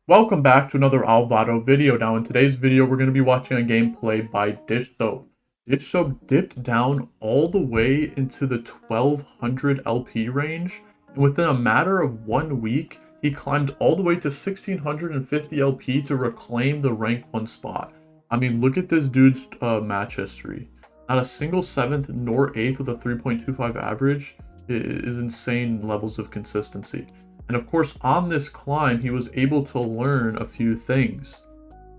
Welcome back to another Alvaro video. Now in today's video we're going to be watching a gameplay by Dish Soap. Dish Soap dipped down all the way into the 1200 LP range, and within a matter of 1 week he climbed all the way to 1650 LP to reclaim the rank 1 spot. I mean, look at this dude's match history. Not a single 7th nor 8th with a 3.25 average is insane levels of consistency. And of course, on this climb, he was able to learn a few things.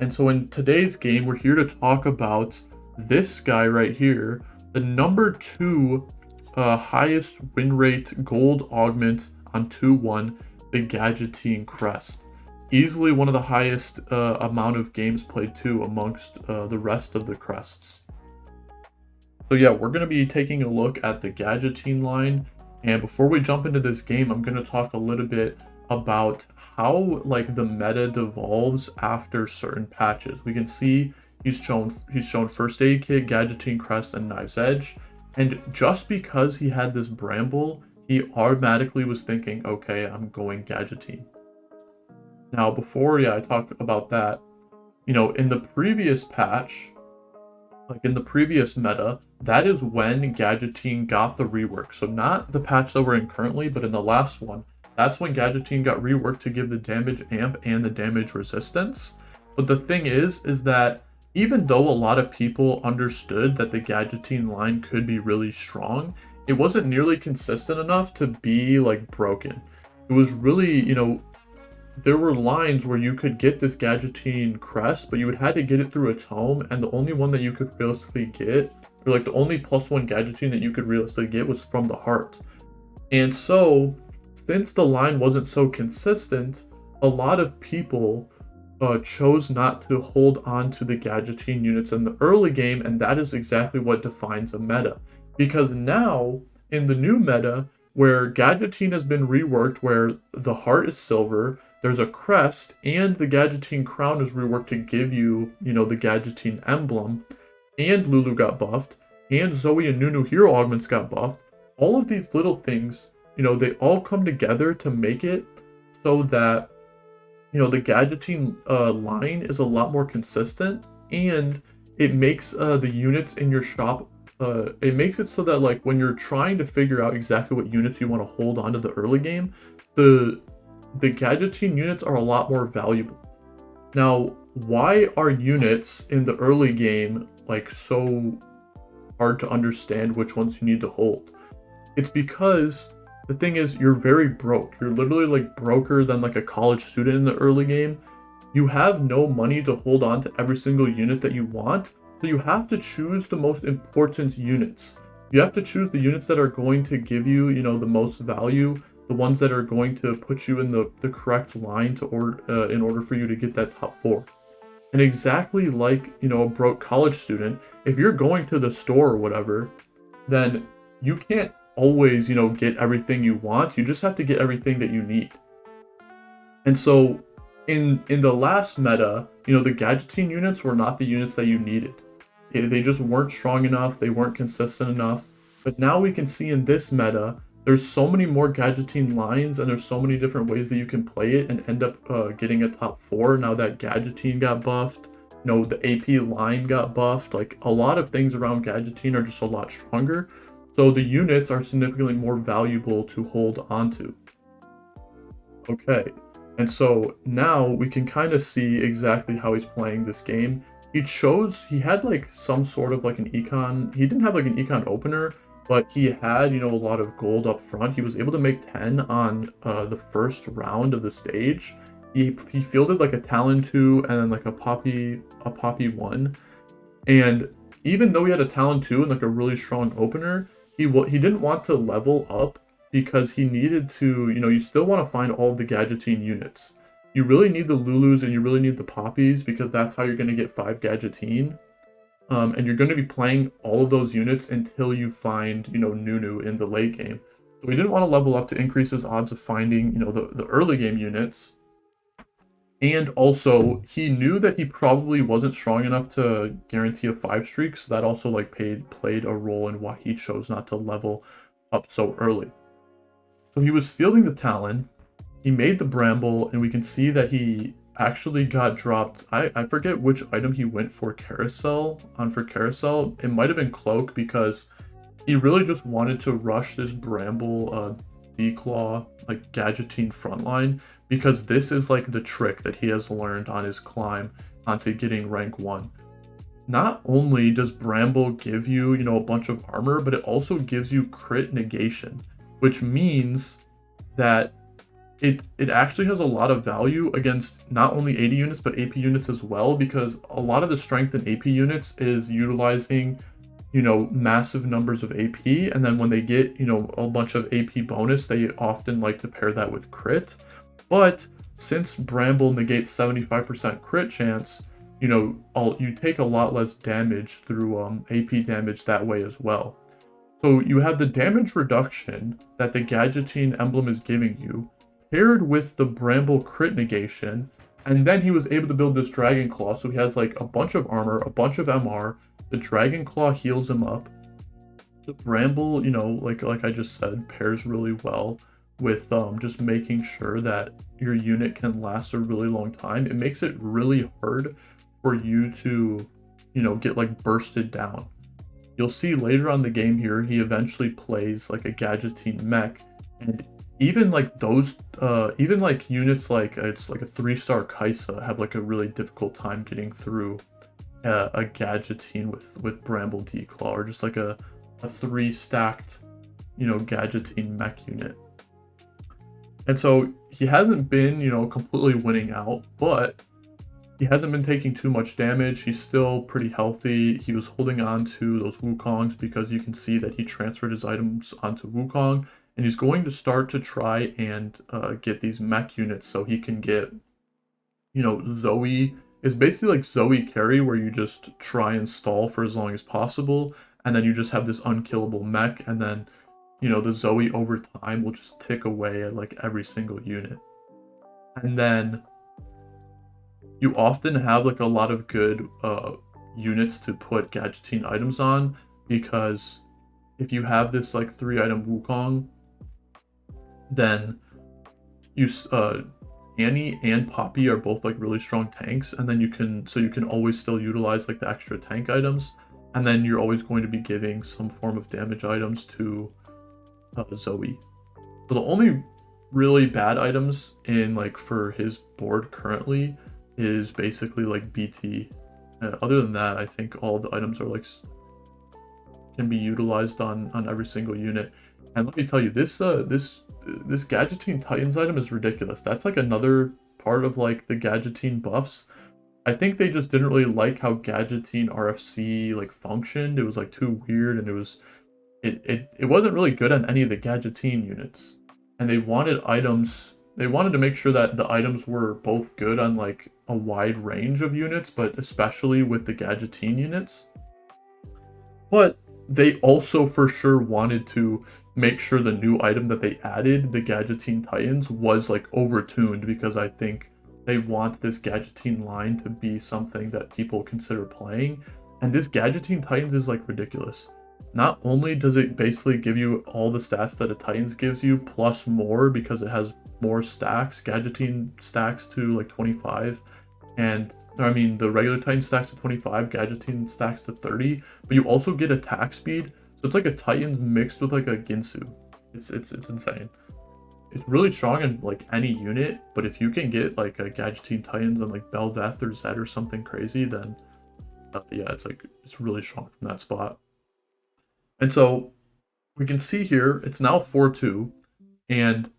And so in today's game, we're here to talk about this guy right here, the number 2 highest win rate gold augment on 2-1, the Gadgetzan Crest. Easily one of the highest amount of games played too amongst the rest of the crests. So yeah, we're going to be taking a look at the Gadgetzan line. And before we jump into this game, I'm going to talk a little bit about how the meta devolves after certain patches. We can see he's shown First Aid Kit, Gadgetzan Crest, and Knife's Edge. And just because he had this Bramble, he automatically was thinking, okay, I'm going Gadgetzan. Now, before I talk about that, in the previous patch, in the previous meta, that is when Gadgetzan got the rework. So not the patch that we're in currently, but in the last one, that's when Gadgetzan got reworked to give the damage amp and the damage resistance. But the thing is that even though a lot of people understood that the Gadgetzan line could be really strong, it wasn't nearly consistent enough to be broken. It was really, there were lines where you could get this Gadgetzan Crest, but you would have to get it through a tome, and the only one that you could realistically get, or the only +1 Gadgetzan that you could realistically get, was from the heart. And so, since the line wasn't so consistent, a lot of people chose not to hold on to the Gadgetzan units in the early game, and that is exactly what defines a meta. Because now, in the new meta, where Gadgetzan has been reworked, where the heart is silver, there's a crest, and the Gadgetzan crown is reworked to give you, the Gadgetzan emblem, and Lulu got buffed, and Zoe and Nunu hero augments got buffed. All of these little things, they all come together to make it so that, the Gadgetzan line is a lot more consistent, and it makes the units in your shop, it makes it so that when you're trying to figure out exactly what units you want to hold on to the early game, the Gadgetzan units are a lot more valuable. Now, why are units in the early game so hard to understand which ones you need to hold? It's because the thing is, you're very broke. You're literally broker than a college student in the early game. You have no money to hold on to every single unit that you want, so you have to choose the most important units. You have to choose the units that are going to give you, the most value, the ones that are going to put you in the correct line in order for you to get that top 4. And exactly like, a broke college student, if you're going to the store or whatever, then you can't always, get everything you want. You just have to get everything that you need. And so in the last meta, the Gadgetzan units were not the units that you needed. They just weren't strong enough. They weren't consistent enough. But now we can see in this meta, there's so many more Gadgetzan lines, and there's so many different ways that you can play it and end up getting a top 4. Now that Gadgetzan got buffed, the AP line got buffed. A lot of things around Gadgetzan are just a lot stronger. So the units are significantly more valuable to hold onto. Okay, and so now we can kind of see exactly how he's playing this game. He had some sort of an econ. He didn't have an econ opener, but he had, a lot of gold up front. He was able to make 10 on the first round of the stage. He fielded a Talon 2 and then a Poppy 1. And even though he had a Talon 2 and a really strong opener, he didn't want to level up because he needed to, you still want to find all of the Gadgetzan units. You really need the Lulus and you really need the Poppies, because that's how you're going to get 5 Gadgetzan. And you're going to be playing all of those units until you find, Nunu in the late game. So he didn't want to level up to increase his odds of finding, the early game units. And also, he knew that he probably wasn't strong enough to guarantee a 5 streak, so that also played a role in why he chose not to level up so early. So he was fielding the Talon, he made the Bramble, and we can see that he actually got dropped. I forget which item he went for carousel on for carousel. It might have been cloak because he really just wanted to rush this Bramble Declaw like Gadgettine frontline because this is like the trick that he has learned on his climb onto getting rank 1. Not only does Bramble give you, you know, a bunch of armor, but it also gives you crit negation, which means that it actually has a lot of value against not only AD units but AP units as well, because a lot of the strength in AP units is utilizing, you know, massive numbers of AP, and then when they get, you know, a bunch of AP bonus, they often like to pair that with crit. But since Bramble negates 75% crit chance, you know, you take a lot less damage through AP damage that way as well. So you have the damage reduction that the Gadgettine emblem is giving you, paired with the Bramble crit negation, and then he was able to build this Dragon Claw, so he has like a bunch of armor, a bunch of MR, the Dragon Claw heals him up, the Bramble, you know, like I just said, pairs really well with just making sure that your unit can last a really long time. It makes it really hard for you to, you know, get like bursted down. You'll see later on the game here, he eventually plays like a Gadgettine mech, and even like those, even like units like it's like a 3-star Kaisa have like a really difficult time getting through a Gadgettine with Bramble Declaw, or just like a 3-stacked, you know, Gadgettine mech unit. And so he hasn't been, you know, completely winning out, but he hasn't been taking too much damage. He's still pretty healthy. He was holding on to those Wukongs because you can see that he transferred his items onto Wukong, and he's going to start to try and get these mech units so he can get, you know, Zoe. It's basically like Zoe carry, where you just try and stall for as long as possible, and then you just have this unkillable mech, and then, you know, the Zoe over time will just tick away at like every single unit. And then you often have like a lot of good units to put Gadgettine items on, because if you have this like 3-item Wukong, then you Annie and Poppy are both like really strong tanks, and then you can always still utilize like the extra tank items, and then you're always going to be giving some form of damage items to Zoe. So the only really bad items in like for his board currently is basically like BT. Other than that, I think all the items are like can be utilized on every single unit. And let me tell you, this Gadgettine Titans item is ridiculous. That's like another part of like the Gadgettine buffs. I think they just didn't really like how Gadgettine RFC like functioned. It was like too weird, and it wasn't really good on any of the Gadgettine units. And they wanted items. They wanted to make sure that the items were both good on like a wide range of units, but especially with the Gadgettine units. But they also for sure wanted to make sure the new item that they added, the Gadgettine Titans, was like overtuned, because I think they want this Gadgettine line to be something that people consider playing. And this Gadgettine Titans is like ridiculous. Not only does it basically give you all the stats that a Titans gives you, plus more, because it has more stacks. Gadgettine stacks to like 25, and I mean the regular Titan stacks to 25, Gadgettine stacks to 30, but you also get attack speed, so it's like a Titans mixed with like a Ginsu. It's insane. It's really strong in like any unit, but if you can get like a Gadgettine Titans on like Bel'Veth or Zed or something crazy, then yeah, it's really strong from that spot. And so we can see here it's now 4-2, and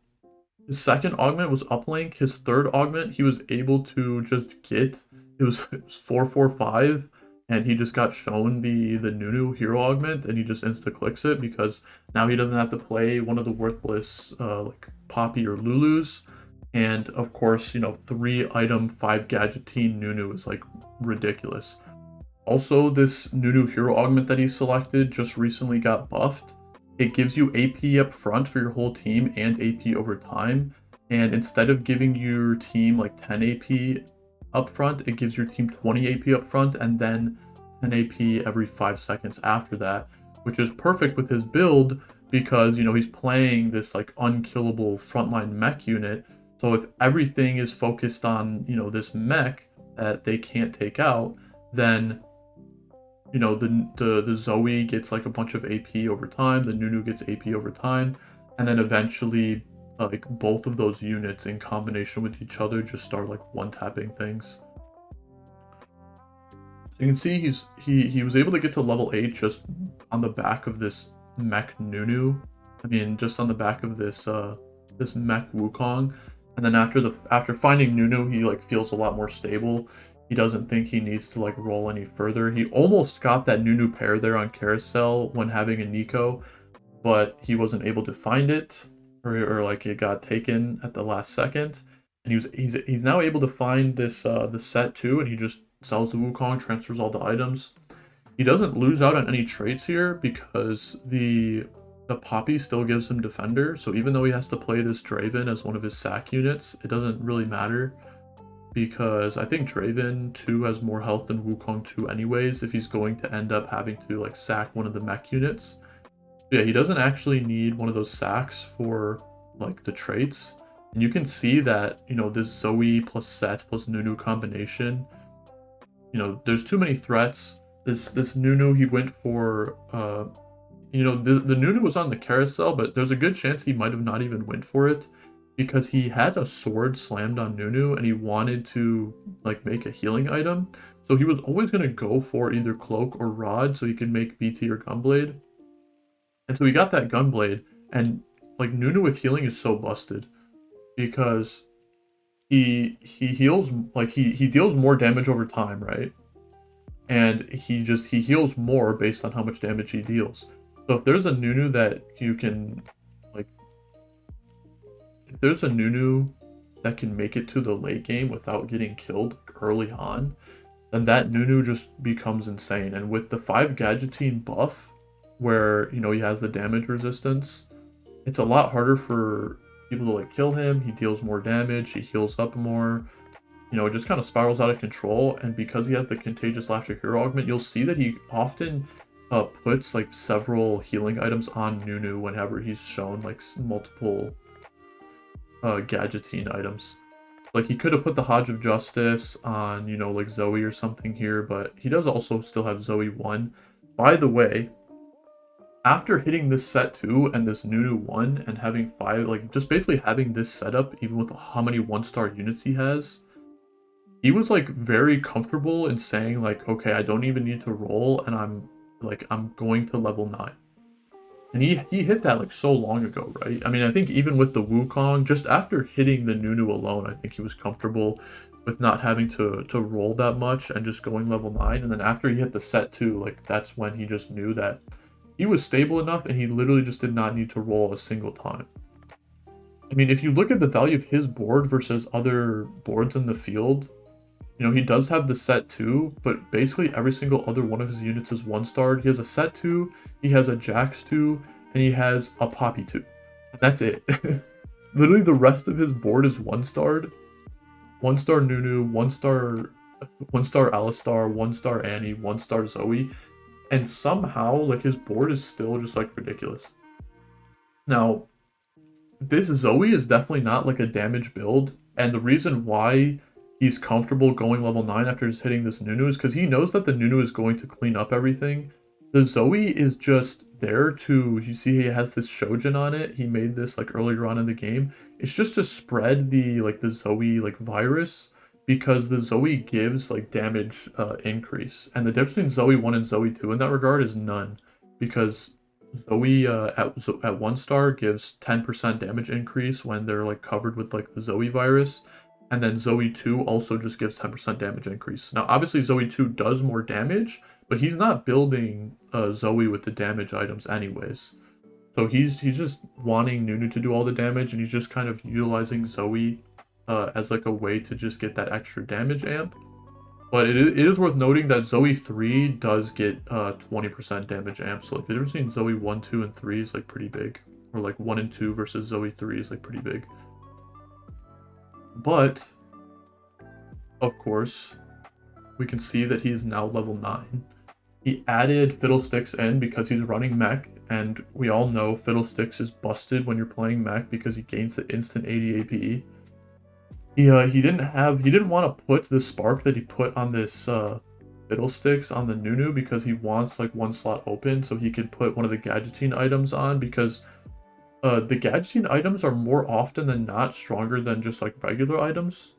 his second augment was uplink. His third augment, he was able to just get, it was 4-4-5, and he just got shown the Nunu hero augment, and he just insta-clicks it, because now he doesn't have to play one of the worthless like Poppy or Lulus. And of course, you know, 3-item 5 Gadgettine Nunu is like ridiculous. Also, this Nunu hero augment that he selected just recently got buffed. It gives you AP up front for your whole team and AP over time. And instead of giving your team like 10 AP up front, it gives your team 20 AP up front and then 10 AP every 5 seconds after that, which is perfect with his build, because, you know, he's playing this like unkillable frontline mech unit. So if everything is focused on, you know, this mech that they can't take out, then, you know, the Zoe gets like a bunch of AP over time, the Nunu gets AP over time, and then eventually like both of those units in combination with each other just start like one-tapping things. So you can see he was able to get to level 8 just on the back of this mech Nunu. I mean, just on the back of this this mech Wukong. And then after finding Nunu, he like feels a lot more stable. He doesn't think he needs to like roll any further. He almost got that Nunu pair there on Carousel when having a Nico, but he wasn't able to find it, or like it got taken at the last second. And he's now able to find this the set too, and he just sells the Wukong, transfers all the items. He doesn't lose out on any traits here because the Poppy still gives him Defender, so even though he has to play this Draven as one of his sack units, it doesn't really matter because I think Draven 2 has more health than Wukong 2 anyways if he's going to end up having to like sack one of the mech units. Yeah, he doesn't actually need one of those sacks for like the traits. And you can see that, you know, this Zoe plus Set plus Nunu combination, you know, there's too many threats. This Nunu, he went for you know, the Nunu was on the Carousel, but there's a good chance he might have not even went for it because he had a sword slammed on Nunu and he wanted to like make a healing item. So he was always going to go for either Cloak or Rod so he could make BT or Gunblade. And so he got that Gunblade, and like Nunu with healing is so busted because he heals like he deals more damage over time, right? And he heals more based on how much damage he deals. So if there's a Nunu that you can, like, if there's a Nunu that can make it to the late game without getting killed early on, then that Nunu just becomes insane. And with the 5 Gadgettine buff, where, you know, he has the damage resistance, it's a lot harder for people to, like, kill him. He deals more damage, he heals up more. You know, it just kind of spirals out of control. And because he has the Contagious Laughter Hero augment, you'll see that he often puts like several healing items on Nunu whenever he's shown like multiple Gadgettine items. Like he could have put the Hodge of Justice on, you know, like Zoe or something here, but he does also still have Zoe 1. By the way, after hitting this set 2 and this Nunu 1 and having 5, like just basically having this setup, even with how many 1-star units he has, he was like very comfortable in saying like, okay, I don't even need to roll and I'm going to level 9. And he hit that like so long ago, right? I mean, I think even with the Wukong, just after hitting the Nunu alone, I think he was comfortable with not having to roll that much and just going level 9. And then after he hit the set 2, like that's when he just knew that he was stable enough and he literally just did not need to roll a single time. I mean, if you look at the value of his board versus other boards in the field, you know, he does have the set 2, but basically every single other one of his units is 1-starred. He has a set 2, he has a Jax 2, and he has a Poppy 2. And that's it. Literally the rest of his board is 1-starred. 1-star Nunu, 1-star Alistar, 1-star Annie, 1-star Zoe. And somehow, like, his board is still just, like, ridiculous. Now, this Zoe is definitely not, like, a damage build. And the reason why he's comfortable going level 9 after just hitting this Nunu is because he knows that the Nunu is going to clean up everything. The Zoe is just there to, you see he has this Shojin on it. He made this like earlier on in the game. It's just to spread the Zoe like virus, because the Zoe gives like damage increase. And the difference between Zoe 1 and Zoe 2 in that regard is none, because Zoe at 1-star gives 10% damage increase when they're like covered with like the Zoe virus. And then Zoe 2 also just gives 10% damage increase. Now, obviously, Zoe 2 does more damage, but he's not building Zoe with the damage items anyways. So he's just wanting Nunu to do all the damage, and he's just kind of utilizing Zoe as like a way to just get that extra damage amp. But it is worth noting that Zoe 3 does get 20% damage amp. So like the difference between Zoe 1, 2, and 3 is like pretty big. Or like 1 and 2 versus Zoe 3 is like pretty big. But, of course, we can see that he's now level 9. He added Fiddlesticks in because he's running mech, and we all know Fiddlesticks is busted when you're playing mech because he gains the instant 80 APE. he didn't want to put the spark that he put on this Fiddlesticks on the Nunu because he wants like one slot open so he could put one of the Gadgetzine items on, because the Gadgetzine items are more often than not stronger than just like regular items.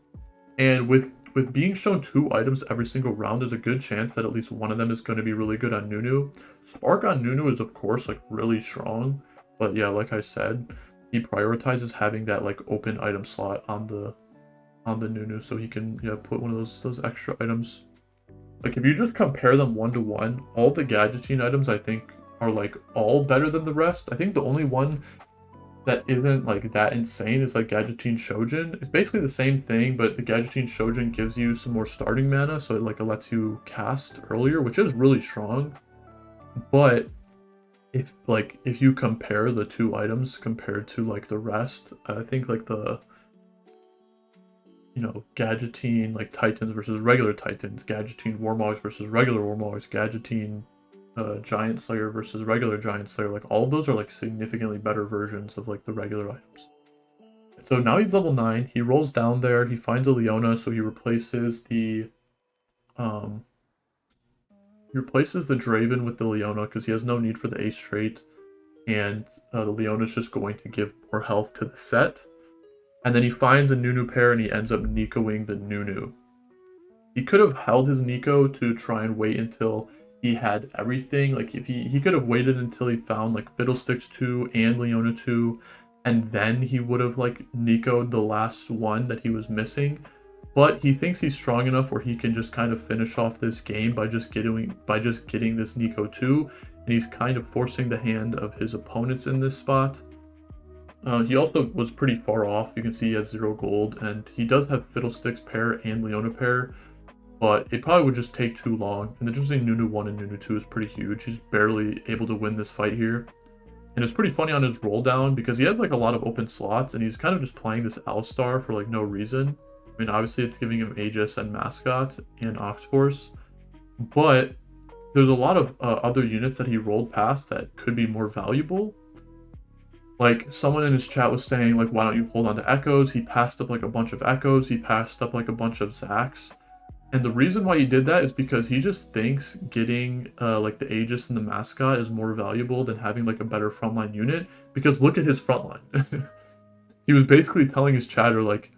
And with being shown 2 items every single round, there's a good chance that at least one of them is going to be really good on Nunu. Spark on Nunu is of course like really strong, but yeah, like I said, he prioritizes having that like open item slot on the Nunu so he can, yeah, put one of those extra items. Like if you just compare them 1-to-1, all the Gadgetzine items I think are like all better than the rest. I think the only one that isn't like that insane is like Gadgetzine Shojin. It's basically the same thing, but the Gadgetzine Shojin gives you some more starting mana, so it lets you cast earlier, which is really strong. But if you compare the 2 items compared to like the rest, I think like the, you know, Gadgetzine like Titans versus regular Titans, Gadgetzine Warmogs versus regular Warmogs, Gadgetzine Giant Slayer versus regular Giant Slayer, like all of those are like significantly better versions of like the regular items. So now he's level 9. He rolls down there. He finds a Leona, so he replaces the Draven with the Leona because he has no need for the Ace trait, and the Leona's just going to give more health to the set. And then he finds a Nunu pair and he ends up Nicoing the Nunu. He could have held his Nico to try and wait until he had everything. Like if he could have waited until he found like Fiddlesticks 2 and Leona 2, and then he would have like Nico'd the last one that he was missing. But he thinks he's strong enough where he can just kind of finish off this game by just getting this Nico 2, and he's kind of forcing the hand of his opponents in this spot. He also was pretty far off. You can see he has 0 gold, and he does have Fiddlesticks pair and Leona pair, but it probably would just take too long. And the difference between Nunu 1 and Nunu 2 is pretty huge. He's barely able to win this fight here. And it's pretty funny on his roll down because he has like a lot of open slots, and he's kind of just playing this Alistar for like no reason. I mean, obviously it's giving him Aegis and Mascot and Ox-Force, but there's a lot of other units that he rolled past that could be more valuable. Like someone in his chat was saying like, why don't you hold on to Echoes? He passed up like a bunch of Echoes. He passed up like a bunch of Zacs. And the reason why he did that is because he just thinks getting like the Aegis and the Mascot is more valuable than having like a better frontline unit. Because look at his frontline. He was basically telling his chatter like,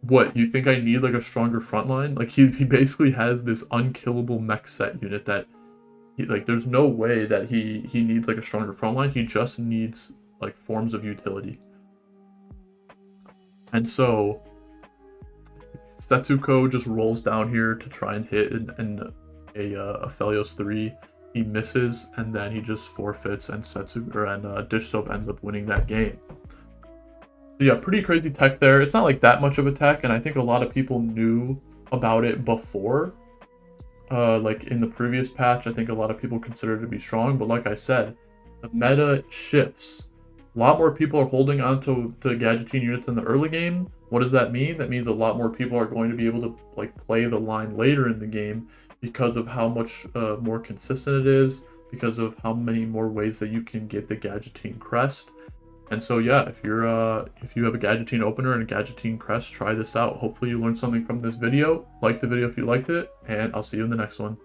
what, you think I need like a stronger frontline? Like he basically has this unkillable mech set unit that there's no way that he needs like a stronger frontline. He just needs like forms of utility. And so Setsuko just rolls down here to try and hit a Aphelios 3. He misses, and then he just forfeits, and Dish Soap ends up winning that game. So yeah, pretty crazy tech there. It's not like that much of a tech, and I think a lot of people knew about it before. Like in the previous patch, I think a lot of people considered it to be strong, but like I said, the meta shifts. A lot more people are holding onto the Gadgetzine units in the early game. What does that mean? That means a lot more people are going to be able to like play the line later in the game because of how much more consistent it is, because of how many more ways that you can get the Gadgetzine crest. And so yeah, if you have a Gadgetzine opener and a Gadgetzine crest, try this out. Hopefully you learned something from this video. Like the video if you liked it, and I'll see you in the next one.